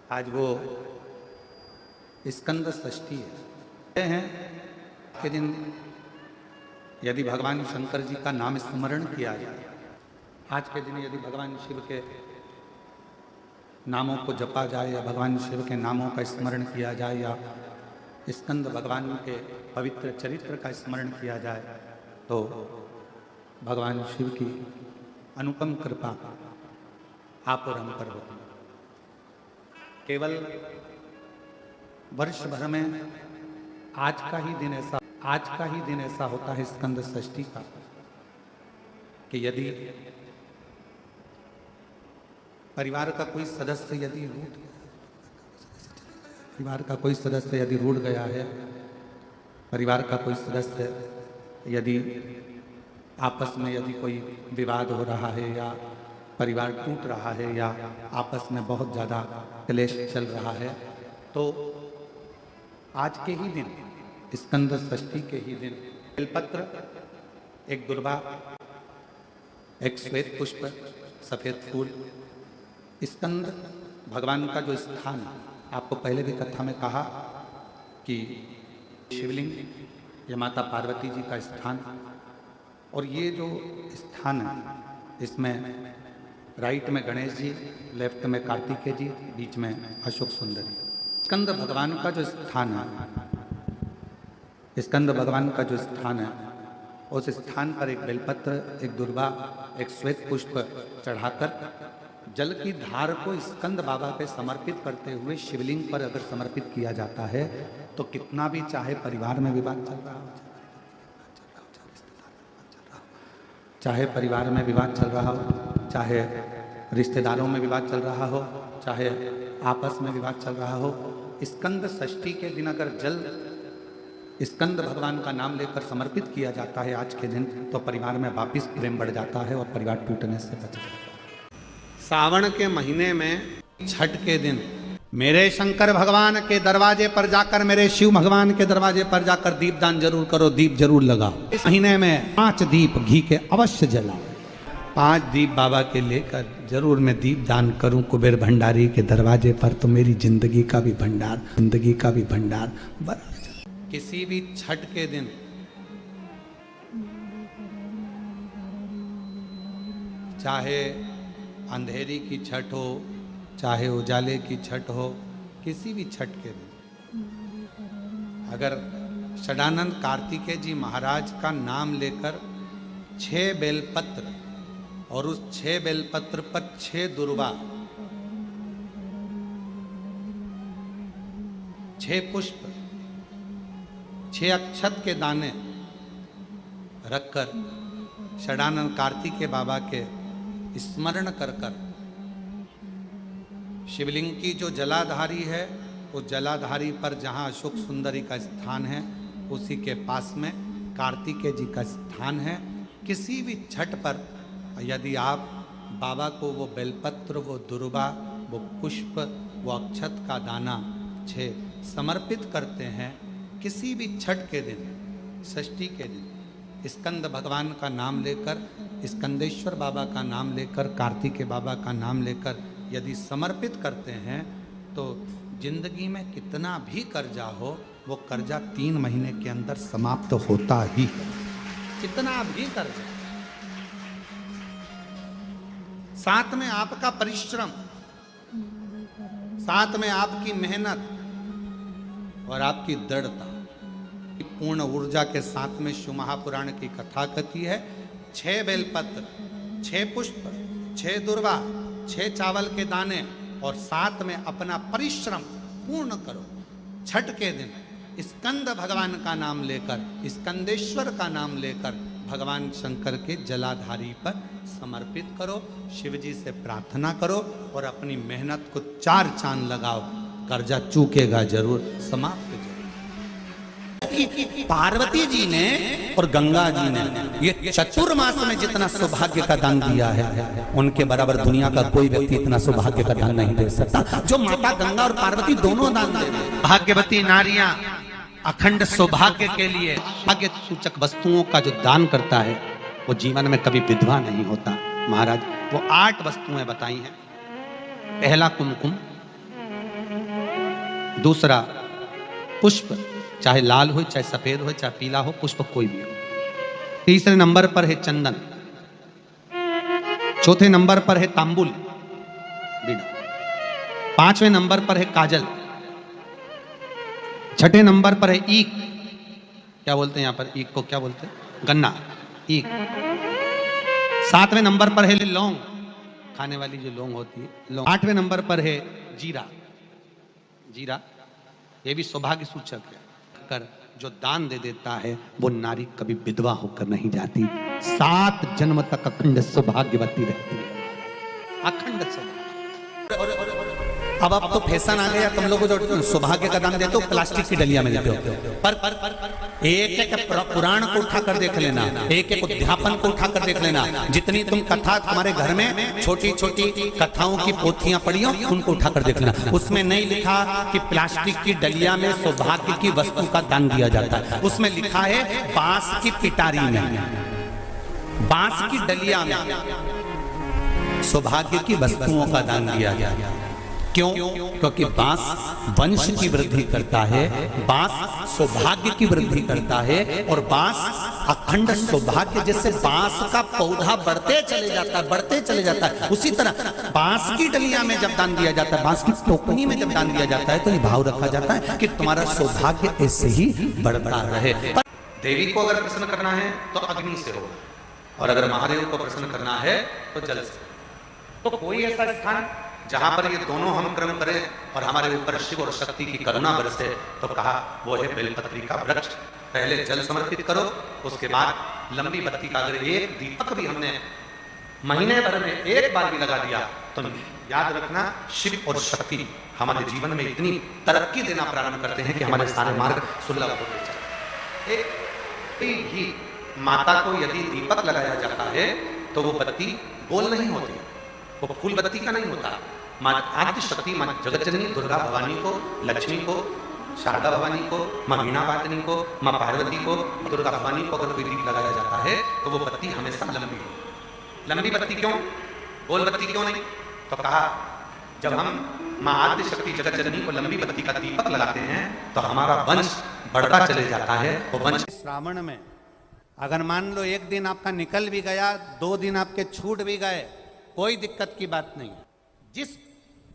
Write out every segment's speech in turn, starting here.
आज वो स्कंद षष्ठी है के दिन यदि भगवान शंकर जी का नाम स्मरण किया जाए, आज के दिन यदि भगवान शिव के नामों को जपा जाए या भगवान शिव के नामों का स्मरण किया जाए या स्कंद भगवान के पवित्र चरित्र का स्मरण किया जाए तो भगवान शिव की अनुपम कृपा आप और हम पर होती है। केवल वर्ष भर में आज का ही दिन ऐसा होता है स्कंद षष्ठी का कि यदि परिवार का कोई सदस्य यदि रूठ गया है, परिवार का कोई सदस्य यदि आपस में यदि कोई विवाद हो रहा है या परिवार टूट रहा है या आपस में बहुत ज़्यादा क्लेश चल रहा है, तो आज के ही दिन स्कंद षष्ठी के ही दिन बेलपत्र, एक दुर्वा, एक श्वेत पुष्प, सफ़ेद फूल, स्कंद भगवान का जो स्थान, आपको पहले भी कथा में कहा कि शिवलिंग ये माता पार्वती जी का स्थान, और ये जो स्थान है इसमें राइट में गणेश जी, लेफ्ट में कार्तिकेय जी, बीच में अशोक सुंदरी। स्कंद भगवान का जो स्थान है, उस स्थान पर एक बेलपत्र, एक दुर्वा, एक श्वेत पुष्प चढ़ाकर जल की धार को स्कंद बाबा पे समर्पित करते हुए शिवलिंग पर अगर समर्पित किया जाता है तो कितना भी चाहे परिवार में विवाद चल रहा हो, चाहे परिवार में विवाद चल रहा हो, चाहे रिश्तेदारों में विवाद चल रहा हो, चाहे आपस में विवाद चल रहा हो, स्कंद षष्ठी के दिन अगर जल स्कंद भगवान का नाम लेकर समर्पित किया जाता है आज के दिन, तो परिवार में वापिस प्रेम बढ़ जाता है और परिवार टूटने से बच जाता है। सावन के महीने में छठ के दिन मेरे शंकर भगवान के दरवाजे पर जाकर, मेरे शिव भगवान के दरवाजे पर जाकर दीपदान जरूर करो, दीप जरूर लगाओ। इस महीने में 5 दीप घी के अवश्य जलाओ। 5 दीप बाबा के लेकर जरूर मैं दीप दान करूं कुबेर भंडारी के दरवाजे पर, तो मेरी जिंदगी का भी भंडार बड़ा। किसी भी छठ के दिन चाहे अंधेरी की छठ हो, चाहे उजाले की छठ हो, किसी भी छठ के दिन अगर षडानंद कार्तिकेय जी महाराज का नाम लेकर 6 बेलपत्र और उस 6 बेलपत्र पर 6 दुर्वा, 6 पुष्प, 6 अक्षत के दाने रखकर षडानंद कार्तिकेय बाबा के स्मरण कर शिवलिंग की जो जलाधारी है, उस जलाधारी पर जहाँ अशोक सुंदरी का स्थान है, उसी के पास में कार्तिकेय जी का स्थान है। किसी भी छठ पर यदि आप बाबा को वो बेलपत्र, वो दुर्वा, वो पुष्प, वो अक्षत का दाना 6 समर्पित करते हैं, किसी भी छठ के दिन, षष्ठी के दिन स्कंद भगवान का नाम लेकर, स्कंदेश्वर बाबा का नाम लेकर, कार्तिकेय बाबा का नाम लेकर यदि समर्पित करते हैं तो जिंदगी में कितना भी कर्जा हो, वो कर्जा 3 महीने के अंदर समाप्त होता ही है। कितना भी कर्जा, साथ में आपका परिश्रम, साथ में आपकी मेहनत और आपकी दृढ़ता, पूर्ण ऊर्जा के साथ में शिव महापुराण की कथा कथी है। 6 बेलपत्र, 6 पुष्प, 6 दुर्वा, 6 चावल के दाने और साथ में अपना परिश्रम पूर्ण करो। छठ के दिन स्कंद भगवान का नाम लेकर, स्कंदेश्वर का नाम लेकर भगवान शंकर के जलाधारी पर समर्पित करो, शिव जी से प्रार्थना करो और अपनी मेहनत को 4 चांद लगाओ। कर्जा चूकेगा जरूर, समाप्त जरूर। पार्वती जी ने और गंगा जी ने ये चतुर्मास में जितना सौभाग्य का दान दिया है, उनके बराबर दुनिया का कोई व्यक्ति इतना सौभाग्य का दान नहीं दे सकता जो माता गंगा और पार्वती दोनों दान दे। भाग्यवती नारियां अखंड सौभाग्य के लिए भाग्य सूचक वस्तुओं का जो दान करता है, वो जीवन में कभी विधवा नहीं होता। महाराज वो 8 वस्तुएं बताई हैं। पहला कुमकुम, दूसरा पुष्प, चाहे लाल हो, चाहे सफेद हो, चाहे पीला हो, पुष्प कोई भी हो। तीसरे नंबर पर है चंदन। चौथे नंबर पर है तांबुल बीड़ा। पांचवें नंबर पर है काजल। छठे नंबर पर है ईख। क्या बोलते हैं यहां पर ईख को? क्या बोलते हैं? गन्ना, ईख। सातवें नंबर पर है लौंग, खाने वाली जो लौंग होती है, लौंग। आठवें नंबर पर है जीरा। जीरा ये भी सौभाग्य सूचक है। कर जो दान दे देता है वो नारी कभी विधवा होकर नहीं जाती, 7 जन्म तक अखंड सौभाग्यवती रहती है, अखंड सौभाग्य। अब तो फैशन आ गया, तुम लोग जो सौभाग्य का दान देते हो प्लास्टिक की डलिया में देते हो। पर एक एक पुराण को उठा कर देख लेना, एक एक उद्यापन को उठा कर देख लेना। जितनी तुम कथा तुम्हारे घर में छोटी छोटी कथाओं की पोथियां पड़ी हो, उनको उठा कर देख लेना। उसमें नहीं लिखा कि प्लास्टिक की डलिया में सौभाग्य की वस्तु का दान दिया जाता है। उसमें लिखा है बांस की पिटारी में, बांस की डलिया में सौभाग्य की वस्तुओं का दान दिया गया। क्यों? क्योंकि बांस वंश की वृद्धि करता है, बांस सौभाग्य की वृद्धि करता है, और बांस अखंड सौभाग्य। जैसे बांस का पौधा बढ़ते चले जाता है, बढ़ते चले जाता है, उसी तरह बांस की डलिया में जब दान दिया जाता है, बांस की टोकनी में जब दान दिया जाता है, तो ये भाव रखा जाता है कि तुम्हारा सौभाग्य ऐसे ही बढ़ता रहे। देवी को अगर प्रसन्न करना है तो अग्नि से हो, और अगर महादेव को प्रसन्न करना है तो जल से। तो कोई ऐसा स्थान जहां पर ये दोनों हम क्रम करें और हमारे ऊपर शिव और शक्ति की करुणा बरसे, तो कहा वो है बेलपत्री का वृक्ष। पहले जल समर्पित करो, उसके बाद लंबी बत्ती का अगर एक दीपक भी हमने महीने भर में एक बार भी लगा दिया, तो याद रखना शिव और शक्ति हमारे जीवन में इतनी तरक्की देना प्रारंभ करते हैं कि हमारे सारे मार्ग सुलभ होते चले। एक ही माता को यदि दीपक लगाया जाता है तो वो बत्ती गोल नहीं होती, वो फूल बत्ती का नहीं होता। माँ आद्य शक्ति, माँ जगत जननी दुर्गा भवानी को, लक्ष्मी को, शारदा भवानी को, माँ वीणा वादनी को, माँ पार्वती को, दुर्गा भवानी को अगर कोई दीप लगाया जाता है तो वो बत्ती हमेशा लंबी हो। लंबी बत्ती क्यों? गोल बत्ती क्यों नहीं? तो कहा जब हम माँ आद्य शक्ति जगत जननी को लंबी बत्ती का दीपक लगाते हैं तो हमारा वंश बढ़ता चले जाता है। वो वंश श्रावण में अगर मान लो एक दिन आपका निकल भी गया, 2 दिन आपके छूट भी गए, कोई दिक्कत की बात नहीं। जिस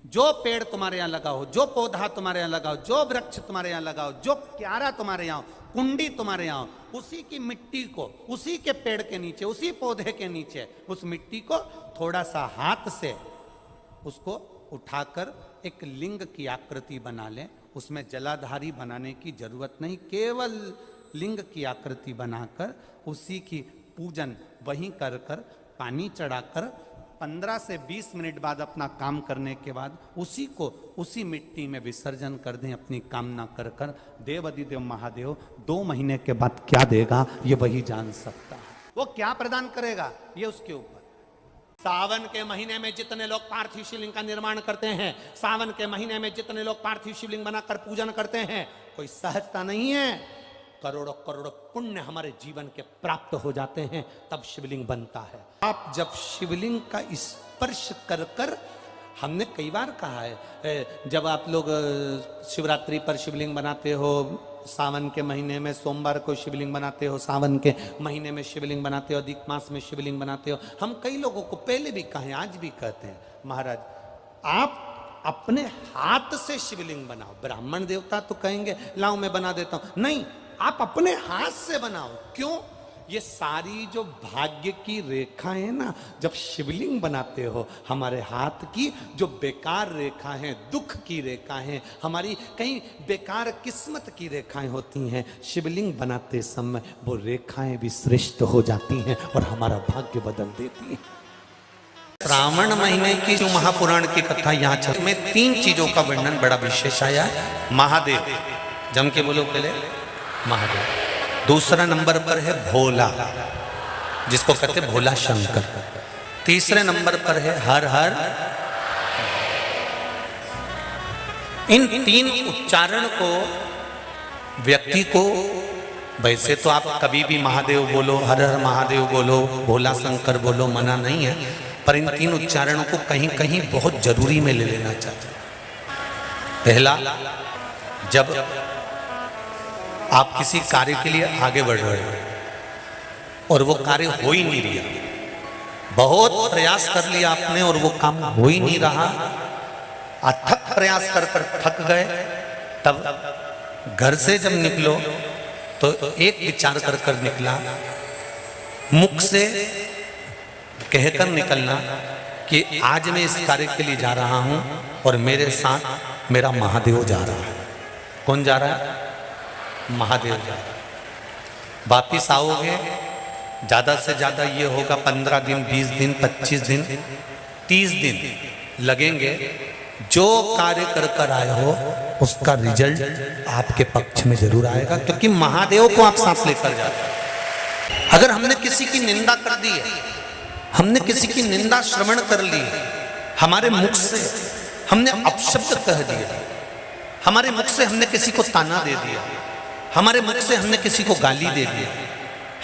जो पेड़ तुम्हारे यहां लगाओ, जो पौधा तुम्हारे यहां लगाओ, जो वृक्ष तुम्हारे यहां लगाओ, जो क्यारा तुम्हारे यहां, कुंडी तुम्हारे यहां, उसी की मिट्टी को, उसी के पेड़ के नीचे, उसी पौधे के नीचे, उस मिट्टी को थोड़ा सा हाथ से उसको उठाकर एक लिंग की आकृति बना लें। उसमें जलाधारी बनाने की जरूरत नहीं, केवल लिंग की आकृति बनाकर उसी की पूजन वहीं कर कर पानी चढ़ाकर 15 से 20 मिनट बाद अपना काम करने के बाद उसी को उसी मिट्टी में विसर्जन कर दें अपनी कामना कर कर। देव अधिदेव महादेव 2 महीने के बाद क्या देगा ये वही जान सकता है। वो क्या प्रदान करेगा ये उसके ऊपर। सावन के महीने में जितने लोग पार्थिव शिवलिंग का निर्माण करते हैं, सावन के महीने में जितने लोग पार्थिव शिवलिंग बनाकर पूजन करते हैं, कोई सहजता नहीं है। करोड़ों करोड़ों पुण्य हमारे जीवन के प्राप्त हो जाते हैं, तब शिवलिंग बनता है। आप जब शिवलिंग का स्पर्श कर कर, हमने कई बार कहा है, जब आप लोग शिवरात्रि पर शिवलिंग बनाते हो, सावन के महीने में सोमवार को शिवलिंग बनाते हो, सावन के महीने में शिवलिंग बनाते हो, अधिक मास में शिवलिंग बनाते हो, हम कई लोगों को पहले भी कहे, आज भी कहते हैं, महाराज आप अपने हाथ से शिवलिंग बनाओ। ब्राह्मण देवता तो कहेंगे लाओ मैं बना देता हूं, नहीं, आप अपने हाथ से बनाओ। क्यों? ये सारी जो भाग्य की रेखाएं ना, जब शिवलिंग बनाते हो, हमारे हाथ की जो बेकार रेखा हैं, दुख की रेखा हैं, हमारी कहीं बेकार किस्मत की रेखाएं होती हैं, शिवलिंग बनाते समय वो रेखाएं भी श्रेष्ठ हो जाती हैं और हमारा भाग्य बदल देती हैं। श्रावण महीने की जो महापुराण की कथा यहाँ चल में 3 चीजों का वर्णन बड़ा विशेष आया है। महादेव, जम के बोलो पहले, महादेव। दूसरा नंबर पर है भोला, जिसको कहते हैं भोला शंकर। तीसरे नंबर पर है हर हर। इन 3 उच्चारण को व्यक्ति को, वैसे तो आप कभी भी महादेव बोलो, हर हर महादेव बोलो, भोला शंकर बोलो, मना नहीं है, पर इन 3 उच्चारणों को कहीं कहीं बहुत जरूरी में ले लेना चाहिए। पहला जब आप किसी कार्य के लिए आगे बढ़ रहे हो और वो कार्य हो ही नहीं रहा, बहुत प्रयास कर लिया आपने और वो काम हो ही नहीं रहा, अथक प्रयास कर कर थक गए, तब घर से जब निकलो तो एक विचार कर कर निकला, मुख से कहकर निकलना कि आज मैं इस कार्य के लिए जा रहा हूं और मेरे साथ मेरा महादेव जा रहा है। कौन जा रहा है? महादेव जा रहा है। वापिस आओगे, ज्यादा से ज्यादा ये होगा 15 दिन, 20 दिन, 25 दिन, 30 दिन लगेंगे। जो कार्य कर कर आए हो उसका रिजल्ट आपके पक्ष में जरूर आएगा, क्योंकि महादेव को आप साथ लेकर जाते हैं। अगर हमने किसी की निंदा कर दी है, हमने किसी की निंदा श्रवण कर ली है, हमारे मुख से हमने अपशब्द कह दिया, हमारे मुख से हमने किसी को ताना दे दिया, हमारे मुख से हमने किसी को गाली दे दिया,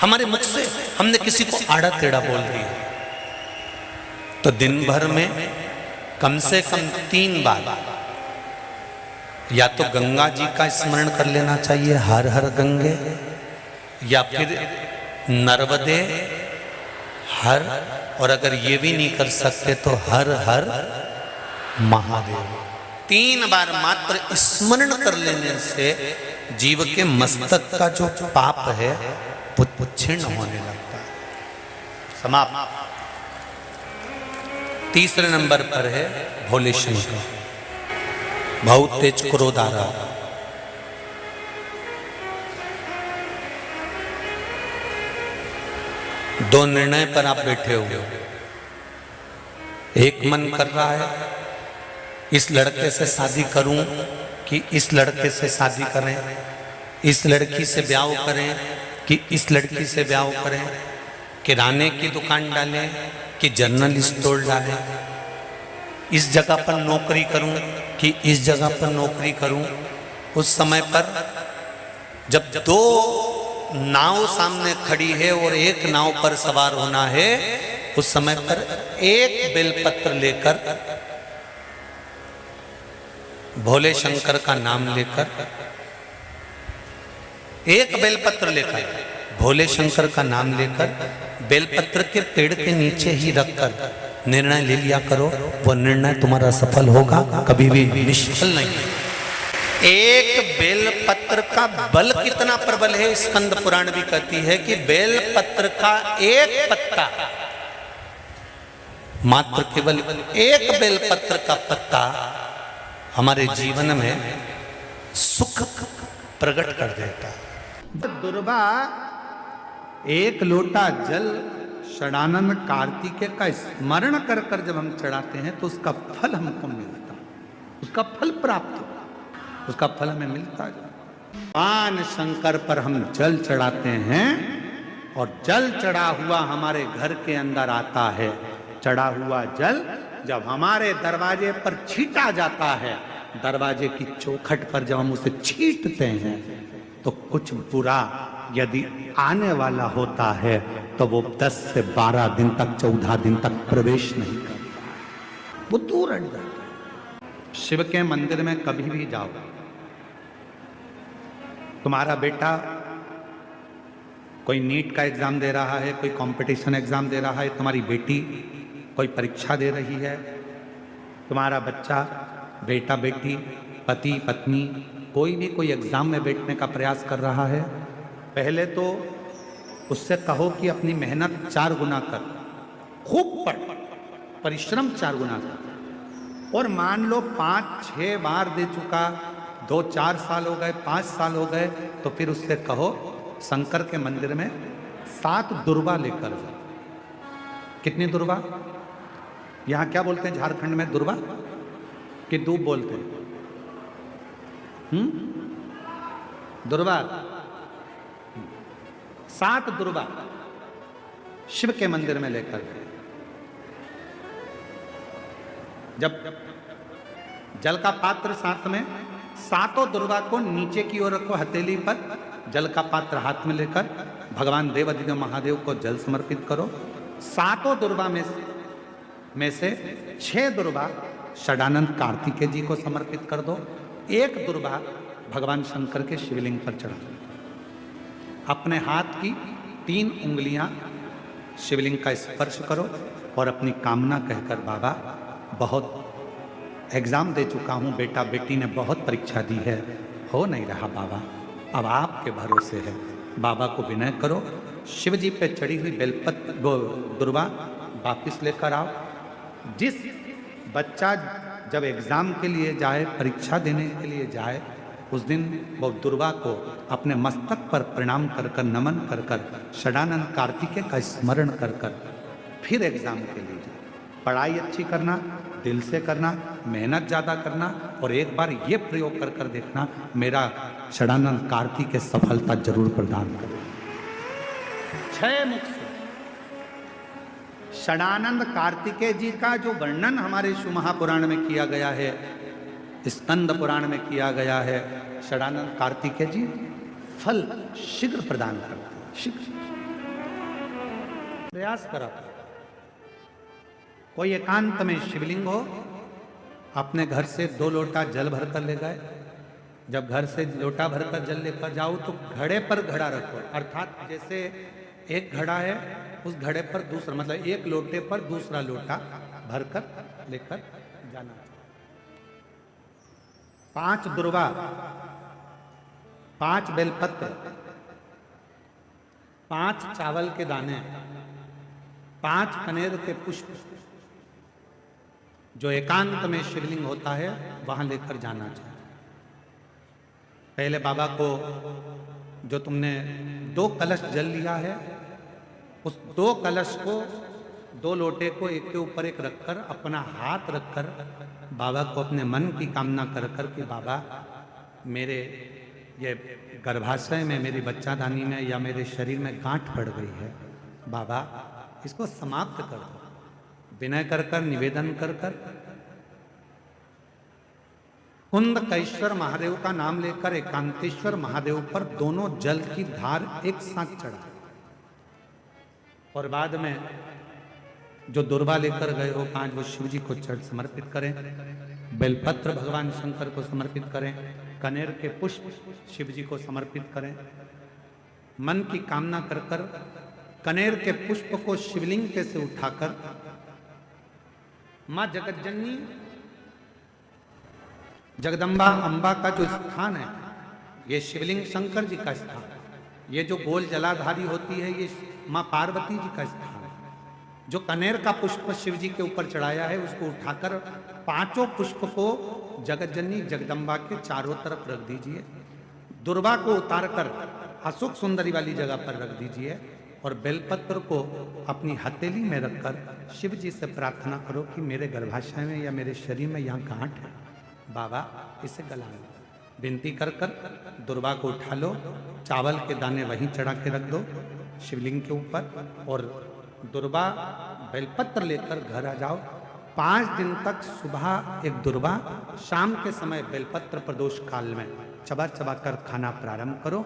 हमारे मुख से हमने किसी को आड़ा टेढ़ा बोल दिया, तो दिन भर में कम से कम 3 बार या तो गंगा जी का स्मरण कर लेना चाहिए, हर हर गंगे, या फिर नर्मदे हर, और अगर ये भी नहीं कर सकते तो हर हर महादेव। 3 बार मात्र स्मरण कर लेने से जीव के मस्तक का जो पाप है वो क्षीण होने लगता है। समाप्त। तीसरे नंबर पर है भोले शंकर, बहुत तेज क्रोध आ रहा। दो निर्णय पर आप बैठे हुए हो, एक मन कर रहा है इस लड़के से शादी करूं कि इस लड़के से शादी करें, इस लड़की से ब्याह करें कि इस लड़की से ब्याह करें, किराने की दुकान डालें कि जनरल स्टोर डालें, इस जगह पर नौकरी करूं कि इस जगह पर नौकरी करूं। उस समय पर जब 2 नाव सामने खड़ी है और एक नाव पर सवार होना है, उस समय पर एक बेलपत्र लेकर, भोले शंकर का नाम लेकर, एक बेलपत्र लेकर, भोले शंकर का नाम लेकर बेलपत्र के पेड़ के नीचे ही रखकर निर्णय ले लिया करो, वो निर्णय तुम्हारा सफल होगा, कभी भी निष्फल नहीं। एक बेलपत्र का बल कितना प्रबल है, स्कंद पुराण भी कहती है कि बेलपत्र का एक पत्ता, मात्र केवल एक बेलपत्र का पत्ता हमारे जीवन में सुख प्रकट कर देता है। दुर्वा एक लोटा जल षडानन कार्तिकेय का स्मरण कर कर जब हम चढ़ाते हैं तो उसका फल हमको मिलता, उसका फल प्राप्त होता, उसका फल हमें मिलता है। भगवान शंकर पर हम जल चढ़ाते हैं और जल चढ़ा हुआ हमारे घर के अंदर आता है। चढ़ा हुआ जल जब हमारे दरवाजे पर छीटा जाता है, दरवाजे की चौखट पर जब हम उसे छींटते हैं, तो कुछ बुरा यदि आने वाला होता है तो वो 10 से 12 दिन तक, 14 दिन तक प्रवेश नहीं करता, वो दूर हट जाता है। शिव के मंदिर में कभी भी जाओ, तुम्हारा बेटा कोई नीट का एग्जाम दे रहा है, कोई कंपटीशन एग्जाम दे रहा है, तुम्हारी बेटी कोई परीक्षा दे रही है, तुम्हारा बच्चा, बेटा बेटी, पति पत्नी कोई भी कोई एग्जाम में बैठने का प्रयास कर रहा है, पहले तो उससे कहो कि अपनी मेहनत 4 गुना कर, खूब पढ़, परिश्रम 4 गुना कर। और मान लो 5-6 बार दे चुका, 2-4 साल हो गए, 5 साल हो गए, तो फिर उससे कहो शंकर के मंदिर में 7 दुर्वा लेकर जाओ। कितनी दुर्वा? यहाँ क्या बोलते हैं झारखंड में, दुर्वा कि दूब बोलते हैं? दुर्वा, 7 दुर्वा शिव के मंदिर में लेकर गए। जब जल का पात्र साथ में, 7 दुर्वा को नीचे की ओर रखो हथेली पर, जल का पात्र हाथ में लेकर भगवान देवाधिदेव महादेव को जल समर्पित करो। 7 दुर्वा में से 6 दुर्वा षडानंद कार्तिकेय जी को समर्पित कर दो, 1 दुर्वा भगवान शंकर के शिवलिंग पर चढ़ा, अपने हाथ की 3 उंगलियां शिवलिंग का स्पर्श करो और अपनी कामना कहकर, बाबा बहुत एग्जाम दे चुका हूं, बेटा बेटी ने बहुत परीक्षा दी है, हो नहीं रहा बाबा, अब आपके भरोसे है। बाबा को विनय करो, शिव जी पे चढ़ी हुई बेलपत्र दुर्वा वापिस लेकर आओ। जिस बच्चा जब एग्जाम के लिए जाए, परीक्षा देने के लिए जाए, उस दिन वो दुर्वा को अपने मस्तक पर प्रणाम कर कर, नमन कर कर, षडानंद कार्तिकेय का स्मरण कर कर फिर एग्जाम के लिए जाए। पढ़ाई अच्छी करना, दिल से करना, मेहनत ज़्यादा करना, और एक बार ये प्रयोग कर कर देखना, मेरा षडानंद कार्तिकेय सफलता जरूर प्रदान करे। 6 मुख से षडानंद कार्तिकेय जी का जो वर्णन हमारे शिव महापुराण में किया गया है, स्कंद पुराण में किया गया है, षडानंद कार्तिकेय जी फल शीघ्र प्रदान करते हैं। शीघ्र प्रयास करा, कोई एकांत में शिवलिंग हो, अपने घर से 2 लोटा जल भरकर ले गए। जब घर से लोटा भरकर जल लेकर जाओ तो घड़े पर घड़ा रखो, अर्थात जैसे एक घड़ा है उस घड़े पर दूसरा, मतलब एक लोटे पर दूसरा लोटा भरकर लेकर जाना। 5 दुर्वा, 5 बेलपत्र, 5 चावल के दाने, 5 कनेर के पुष्प, जो एकांत में शिवलिंग होता है वहां लेकर जाना चाहिए। पहले बाबा को, जो तुमने 2 कलश जल लिया है, उस 2 कलश को, 2 लोटे को एक के ऊपर एक रखकर, अपना हाथ रखकर बाबा को अपने मन की कामना कर कर कि बाबा मेरे ये गर्भाशय में, मेरी बच्चादानी में या मेरे शरीर में गांठ पड़ गई है, बाबा इसको समाप्त कर दो। विनय कर कर, निवेदन कर कर कुंदकेश्वर महादेव का नाम लेकर एकांतेश्वर महादेव पर दोनों जल की धार एक साथ चढ़ा, और बाद में जो दुर्वा लेकर गए हो 5, वो शिव जी को समर्पित करें। बेलपत्र भगवान शंकर को समर्पित करें, कनेर के पुष्प शिव जी को समर्पित करें। मन की कामना कर कर कनेर के पुष्प को शिवलिंग के से उठाकर मां जगतजननी जगदम्बा अम्बा का जो स्थान है, ये शिवलिंग शंकर जी का स्थान है। ये जो गोल जलाधारी होती है, ये मां पार्वती जी का स्थान है। जो कनेर का पुष्प शिव जी के ऊपर चढ़ाया है, उसको उठाकर 5 पुष्प को जगतजननी जगदम्बा के चारों तरफ रख दीजिए। दुर्वा को उतारकर अशोक सुंदरी वाली जगह पर रख दीजिए, और बेलपत्र को अपनी हथेली में रखकर शिव जी से प्रार्थना करो कि मेरे गर्भाशय में या मेरे शरीर में यहाँ गांठ है, बाबा इसे गला लो। विनती कर कर दुर्वा को उठा लो, चावल के दाने वहीं चढ़ा के रख दो शिवलिंग के ऊपर, और दुर्वा बेलपत्र लेकर घर आ जाओ। 5 दिन तक सुबह एक दुर्वा, शाम के समय बेलपत्र प्रदोष काल में चबा चबा कर खाना प्रारंभ करो।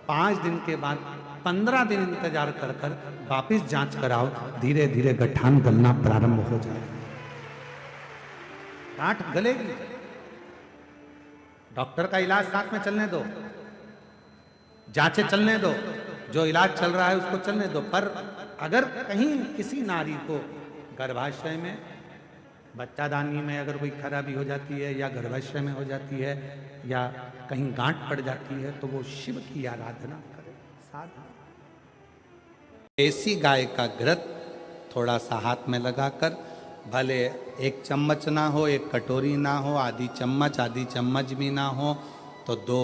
5 दिन के बाद 15 दिन इंतजार कर कर वापिस जांच कराओ, धीरे धीरे गठान गलना प्रारंभ हो जाए। गांठ गलेगी, डॉक्टर का इलाज साथ में चलने दो, जांचें चलने दो, जो इलाज चल रहा है उसको चलने दो। पर अगर कहीं किसी नारी को गर्भाशय में, बच्चादानी में अगर कोई खराबी हो जाती है, या गर्भाशय में हो जाती है, या कहीं गांठ पड़ जाती है, तो वो शिव की आराधना करे। साधना देसी गाय का घृत थोड़ा सा हाथ में लगाकर, भले 1 चम्मच ना हो, 1 कटोरी ना हो, आधी चम्मच भी ना हो तो 2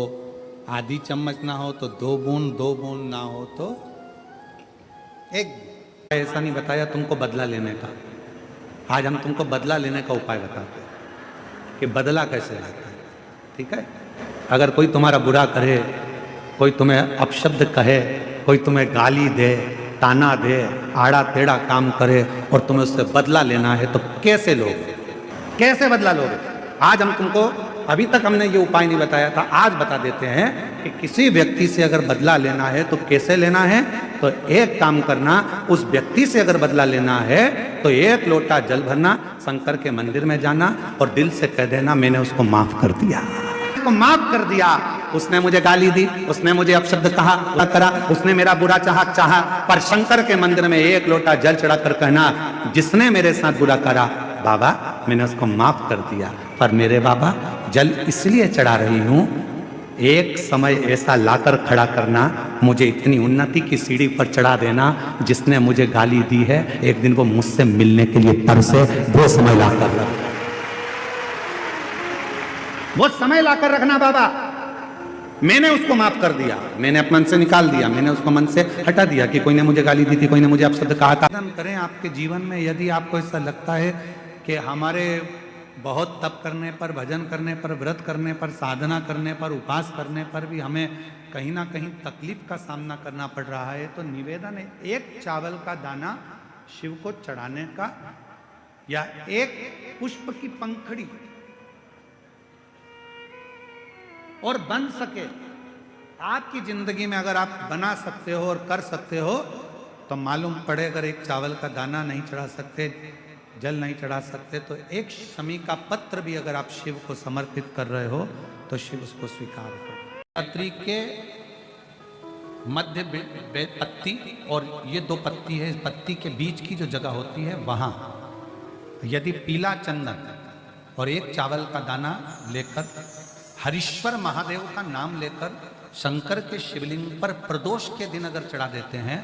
आधी चम्मच ना हो तो 2 बूंद ना हो तो 1। ऐसा नहीं बताया तुमको बदला लेने का, आज हम तुमको बदला लेने का उपाय बताते हैं कि बदला कैसे लेते हैं। ठीक है, अगर कोई तुम्हारा बुरा करे, कोई तुम्हें अपशब्द कहे, कोई तुम्हें गाली दे, ताना दे, आड़ा टेढ़ा काम करे, और तुम्हें उससे बदला लेना है, तो कैसे लोगे, कैसे बदला लोगे? आज हम तुमको, अभी तक हमने ये उपाय नहीं बताया था, आज बता देते हैं कि किसी व्यक्ति से अगर बदला लेना है तो कैसे लेना है। तो एक काम करना, उस व्यक्ति से अगर बदला लेना है तो 1 लोटा जल भरना, शंकर के मंदिर में जाना और दिल से कह देना मैंने उसको माफ कर दिया। उसको माफ कर दिया। उसने मुझे गाली दी, उसने मुझे अपशब्द कहा करा, उसने मेरा बुरा चाहा, पर शंकर के मंदिर में एक लोटा जल चढ़ाकर कहना, जिसने मेरे साथ बुरा करा बाबा मैंने उसको माफ कर दिया, पर मेरे बाबा जल इसलिए चढ़ा रही हूं, एक समय ऐसा लाकर खड़ा करना, मुझे इतनी उन्नति की सीढ़ी पर चढ़ा देना, जिसने मुझे गाली दी है एक दिन वो मुझसे मिलने के लिए तरसे, वो समय लाकर रखना, वो समय लाकर रखना बाबा। मैंने उसको माफ कर दिया, मैंने अपने मन से निकाल दिया, मैंने उसको मन से हटा दिया कि कोई ने मुझे गाली दी थी, कोई ने मुझे अपशब्द कहा था। करें आपके जीवन में, यदि आपको ऐसा लगता है कि हमारे बहुत तप करने पर, भजन करने पर, व्रत करने पर, साधना करने पर, उपास करने पर भी हमें कहीं ना कहीं तकलीफ का सामना करना पड़ रहा है, तो निवेदन है एक चावल का दाना शिव को चढ़ाने का, या एक पुष्प की पंखड़ी, और बन सके आपकी जिंदगी में अगर आप बना सकते हो और कर सकते हो, तो मालूम पड़े अगर एक चावल का दाना नहीं चढ़ा सकते, जल नहीं चढ़ा सकते, तो एक शमी का पत्र भी अगर आप शिव को समर्पित कर रहे हो तो शिव उसको स्वीकार करो। पत्री के मध्य पत्ती और ये दो पत्ती है, इस पत्ती के बीच की जो जगह होती है वहां यदि पीला चंदन और एक चावल का दाना लेकर हरीश्वर महादेव का नाम लेकर शंकर के शिवलिंग पर प्रदोष के दिन अगर चढ़ा देते हैं,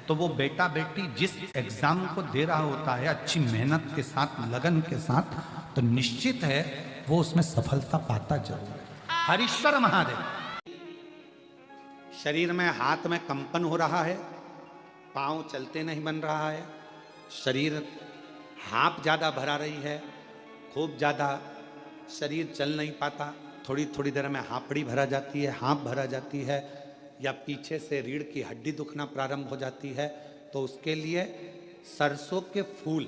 तो वो बेटा बेटी जिस एग्जाम को दे रहा होता है अच्छी मेहनत के साथ, लगन के साथ, तो निश्चित है वो उसमें सफलता पाता जरूर है। हरीश्वर महादेव। शरीर में, हाथ में कंपन हो रहा है, पांव चलते नहीं बन रहा है, शरीर हाथ ज्यादा भरा रही है, खूब ज्यादा शरीर चल नहीं पाता, थोड़ी थोड़ी देर में हापड़ी भरा जाती है, हाँप भरा जाती है, या पीछे से रीढ़ की हड्डी दुखना प्रारंभ हो जाती है, तो उसके लिए सरसों के फूल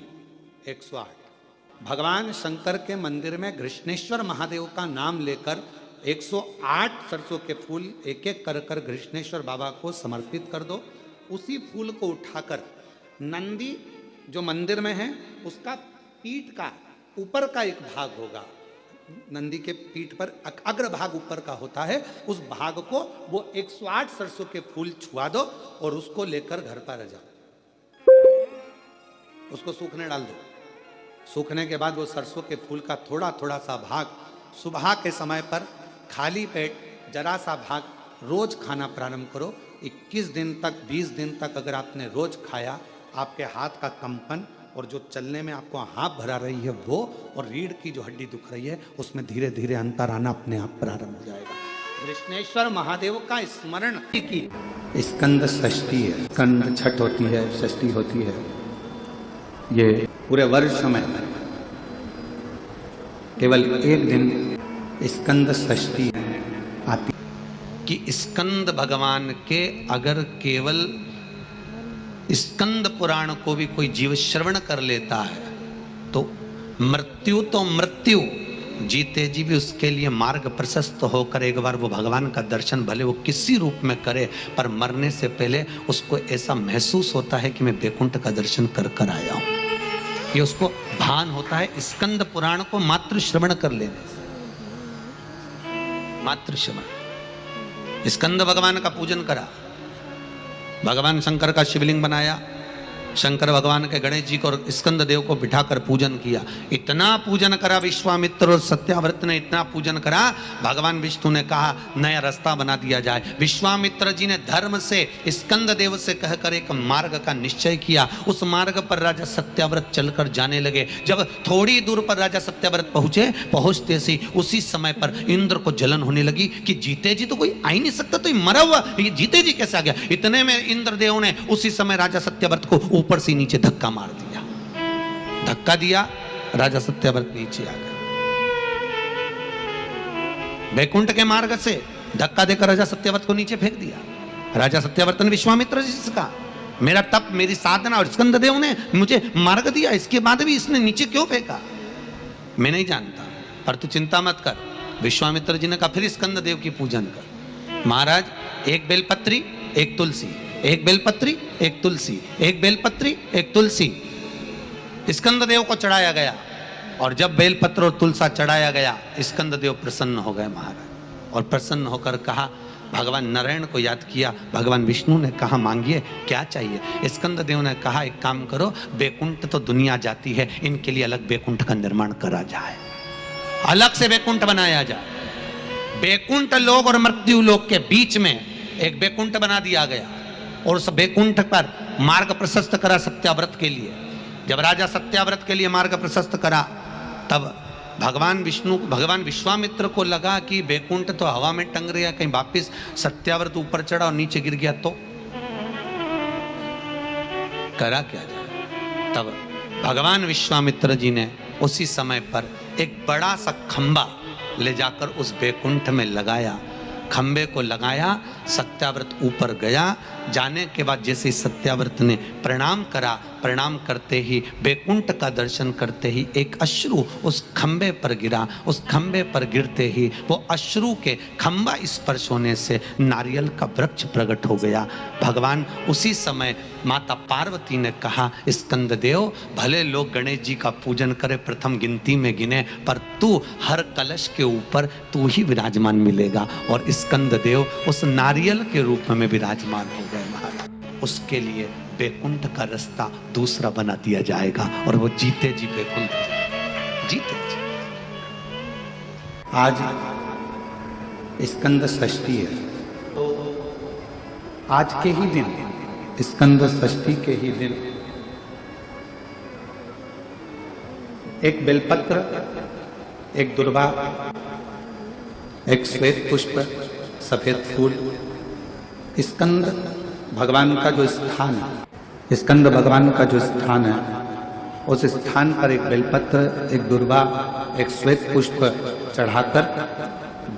108, भगवान शंकर के मंदिर में कृष्णेश्वर महादेव का नाम लेकर 108 सरसों के फूल एक एक कर कृष्णेश्वर बाबा को समर्पित कर दो। उसी फूल को उठाकर नंदी जो मंदिर में है उसका पीठ का ऊपर का एक भाग होगा, नंदी के पीठ पर अग्र भाग ऊपर का होता है, उस भाग को वो 108 सरसों के फूल छुआ दो और उसको लेकर घर पर आ जाओ, उसको सूखने डाल दो। सूखने के बाद वो सरसों के फूल का थोड़ा थोड़ा सा भाग सुबह के समय पर खाली पेट जरा सा भाग रोज खाना प्रारंभ करो। 21 दिन तक, 20 दिन तक अगर आपने रोज खाया, आपके हाथ का कंपन और जो चलने में आपको हाथ भरा रही है वो, और रीढ़ की जो हड्डी दुख रही है उसमें धीरे धीरे अंतर आना अपने आप प्रारंभ हो जाएगा। कृष्णेश्वर महादेव का स्मरण की स्कंद षष्ठी है, स्कंद छठ होती है, षष्ठी होती है, ये पूरे वर्ष में केवल एक दिन स्कंद षष्ठी आती, कि स्कंद भगवान के अगर केवल स्कंद पुराण को भी कोई जीव श्रवण कर लेता है तो मृत्यु, जीते जी भी उसके लिए मार्ग प्रशस्त होकर एक बार वो भगवान का दर्शन भले वो किसी रूप में करे, पर मरने से पहले उसको ऐसा महसूस होता है कि मैं बैकुंठ का दर्शन कर कर आया हूं। ये उसको भान होता है स्कंद पुराण को मात्र श्रवण कर लेने से, मात्र श्रवण। स्कंद भगवान का पूजन करा, भगवान शंकर का शिवलिंग बनाया, शंकर भगवान के गणेश जी को और स्कंद देव को बिठाकर पूजन किया। इतना पूजन करा विश्वामित्र और सत्याव्रत ने, इतना पूजन करा, भगवान विष्णु ने कहा नया रास्ता बना दिया जाए। विश्वामित्र जी ने धर्म से स्कंद देव से कहकर एक मार्ग का निश्चय किया। उस मार्ग पर राजा सत्याव्रत चलकर जाने लगे। जब थोड़ी दूर पर राजा सत्याव्रत पहुंचे, पहुंचते सी उसी समय पर इंद्र को जलन होने लगी कि जीते जी तो कोई आ ही नहीं सकता, तो ये मरा हुआ ये जीते जी कैसे आ गया। इतने में इंद्रदेव ने उसी समय राजा सत्याव्रत को ऊपर से नीचे धक्का मार दिया, धक्का दिया, राजा सत्याव्रत नीचे आ गए। बैकुंठ के मार्ग से धक्का देकर राजा सत्याव्रत को नीचे फेंक दिया। राजा सत्याव्रत ने विश्वामित्र जी से कहा, मेरा तप, मेरी साधना और स्कंद देव ने मुझे मार्ग दिया, इसके बाद भी इसने नीचे क्यों फेंका, मैं नहीं जानता, पर तू चिंता मत कर। विश्वामित्र जी ने कहा फिर स्कंद देव की पूजन कर। महाराज एक बेलपत्री एक तुलसी, एक बेलपत्री एक तुलसी, एक बेलपत्री एक तुलसी स्कंद देव को चढ़ाया गया। और जब बेलपत्र और तुलसा चढ़ाया गया, स्कंद देव प्रसन्न हो गए। महाराज और प्रसन्न होकर कहा, भगवान नारायण को याद किया। भगवान विष्णु ने कहा मांगिए क्या चाहिए। स्कंददेव ने कहा एक काम करो, बैकुंठ तो दुनिया जाती है, इनके लिए अलग बैकुंठ का निर्माण करा जाए, अलग से बैकुंठ बनाया जाए। बैकुंठ लोक और मृत्यु लोक के बीच में एक बैकुंठ बना दिया गया और उस बैकुंठ पर मार्ग प्रशस्त करा सत्याव्रत के लिए। जब राजा सत्याव्रत के लिए मार्ग प्रशस्त करा, तब भगवान विश्वामित्र को लगा कि बैकुंठ तो हवा में टंग रहा, कहीं वापिस सत्याव्रत ऊपर चढ़ा और नीचे गिर गया तो करा क्या जाए। तब भगवान विश्वामित्र जी ने उसी समय पर एक बड़ा सा खंबा ले जाकर उस बैकुंठ में लगाया। खंबे को लगाया, सत्याव्रत ऊपर गया। जाने के बाद जैसे सत्याव्रत ने प्रणाम करा, प्रणाम करते ही, बैकुंठ का दर्शन करते ही एक अश्रु उस खंबे पर गिरा। उस खंबे पर गिरते ही वो अश्रु के खंबा स्पर्श होने से नारियल का वृक्ष प्रकट हो गया। भगवान उसी समय माता पार्वती ने कहा, स्कंददेव भले लोग गणेश जी का पूजन करे, प्रथम गिनती में गिने, पर तू हर कलश के ऊपर तू ही विराजमान मिलेगा। और स्कंददेव उस नारियल के रूप में विराजमान हो गए महाराज। उसके लिए बैकुंठ का रास्ता दूसरा बना दिया जाएगा और वो जीते जी बैकुंठ जीते जी। आज स्कंद षष्ठी है, तो आज के ही दिन, स्कंद षष्ठी के ही दिन एक बेलपत्र, एक दुर्वा, एक श्वेत पुष्प, सफेद फूल, स्कंद भगवान का जो स्थान है, स्कंद भगवान का जो स्थान है, उस स्थान पर एक बेलपत्र, एक दुर्वा, एक श्वेत पुष्प चढ़ाकर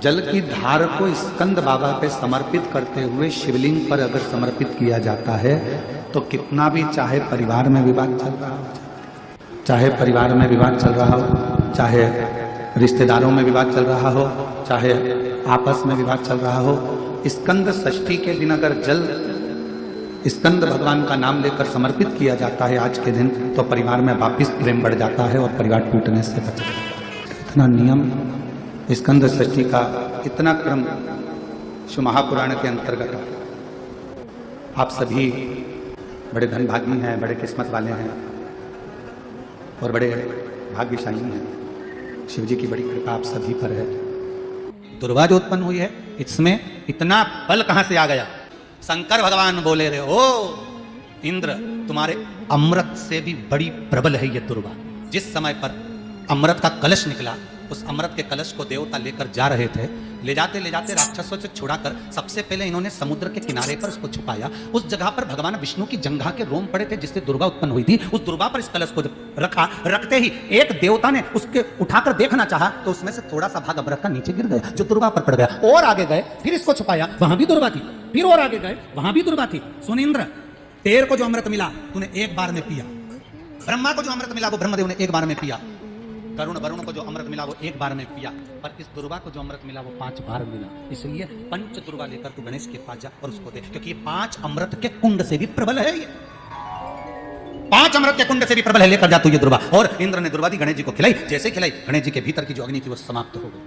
जल की धार को स्कंद बाबा पे समर्पित करते हुए शिवलिंग पर अगर समर्पित किया जाता है तो कितना भी, चाहे परिवार में विवाद चल रहा हो, चाहे परिवार में विवाद चल रहा हो, चाहे रिश्तेदारों में विवाद चल रहा हो, चाहे आपस में विवाद चल रहा हो, स्कंद षष्ठी के दिन अगर जल स्कंद भगवान का नाम लेकर समर्पित किया जाता है आज के दिन, तो परिवार में वापिस प्रेम बढ़ जाता है और परिवार टूटने से बच जाता है। इतना नियम स्कंद षष्ठी का, इतना क्रम शिव महापुराण के अंतर्गत। आप सभी बड़े धनभागी हैं, बड़े किस्मत वाले हैं और बड़े भाग्यशाली हैं। शिव जी की बड़ी कृपा आप सभी पर है। दुर्वा जो उत्पन्न हुई है, इसमें इतना बल कहां से आ गया। शंकर भगवान बोले रहे, ओ इंद्र, तुम्हारे अमृत से भी बड़ी प्रबल है ये दुर्वा। जिस समय पर अमृत का कलश निकला, उस अमृत के कलश को देवता लेकर जा रहे थे, ले जाते राक्षसों से छुड़ाकर सबसे पहले इन्होंने समुद्र के किनारे पर उसको छुपाया। उस जगह पर भगवान विष्णु की जंघा के रोम पड़े थे जिससे दुर्वा उत्पन्न हुई थी। उस दुर्वा पर इस कलश को रखा, रखते ही एक देवता ने उसके उठाकर देखना चाहा तो उसमें से थोड़ा सा भाग अमृत का नीचे गिर गया, जो दुर्वा पर पड़ गया। और आगे गए, फिर इसको छुपाया, वहां भी दुर्वा थी। फिर और आगे गए, वहां भी दुर्वा थी। सुन इंद्र, तेर को जो अमृत मिला तूने एक बार में पिया, ब्रह्मा को जो अमृत मिला वो ब्रह्मदेव ने एक बार में पिया, वरुण को जो अमृत मिला वो एक बार में पिया, पर इस दुर्वा को जो अमृत मिला वो 5 बार मिला। इसलिए पंच दुर्वा लेकर तू गणेश के पास जा और उसको दे, क्योंकि ये 5 अमृत के कुंड से भी प्रबल है। ये 5 अमृत के कुंड से भी प्रबल है, लेकर जा तू ये दुर्वा। और इंद्र ने दुर्वा दी, गणेश जी को खिलाई। जैसे खिलाई, गणेश जी के भीतर की जो अग्नि थी वो समाप्त हो गई।